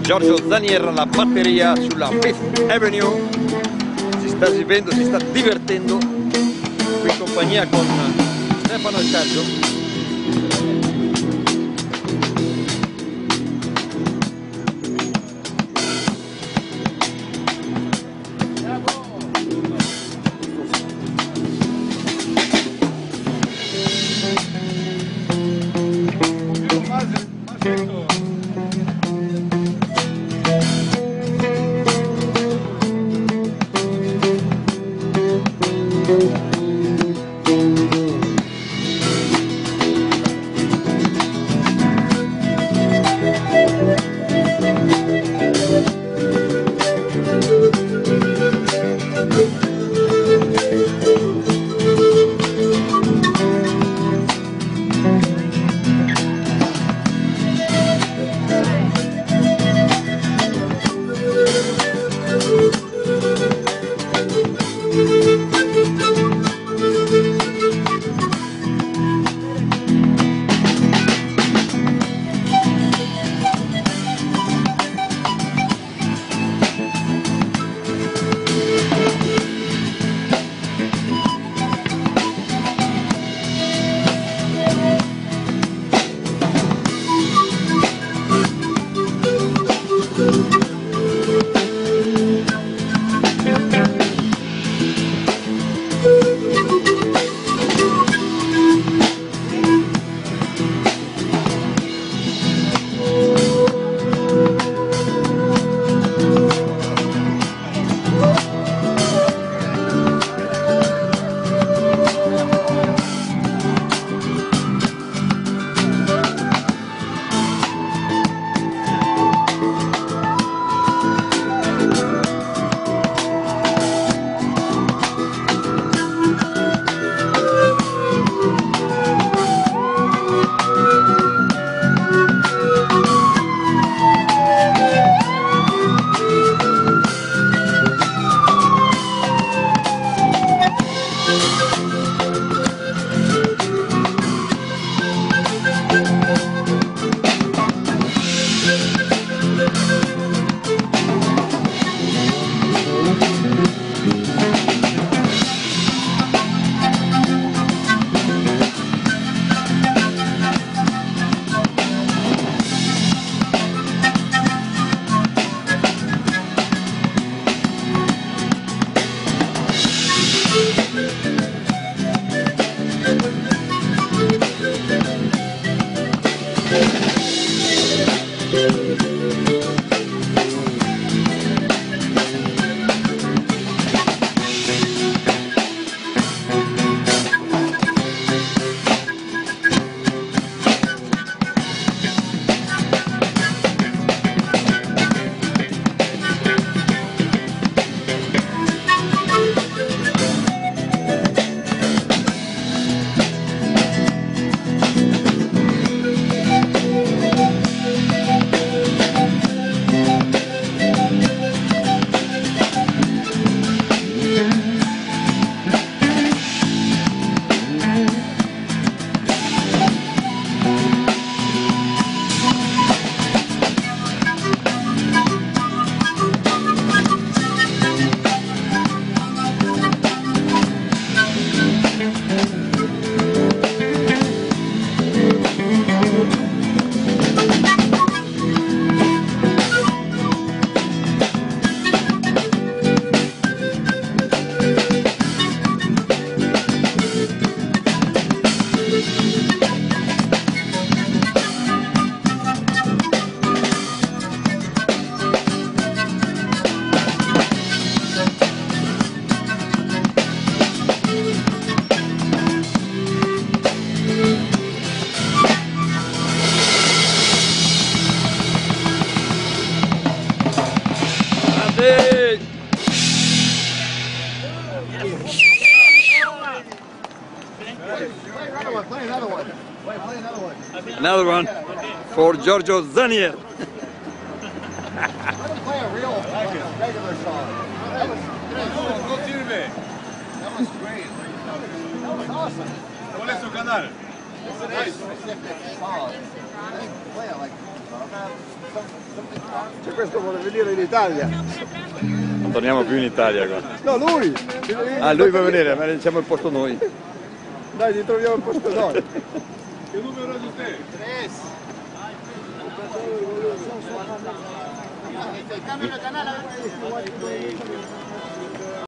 Giorgio Zanier alla batteria sulla Fifth Avenue. Si sta esibendo, si sta divertendo qui in compagnia con Stefano e Sergio. Another one for Giorgio Zanier. Let him play a real, regular song. That was great. That was awesome. ¿Cuál es su canal? It's a very specific song. I think play it like Cioè, questo vuole venire in Italia. Non torniamo più in Italia qua. No, lui! Ah, lui va a venire, ma diciamo il posto noi. Dai, gli troviamo il posto noi. Che numero è di te? 3. Cambio el canal a ver.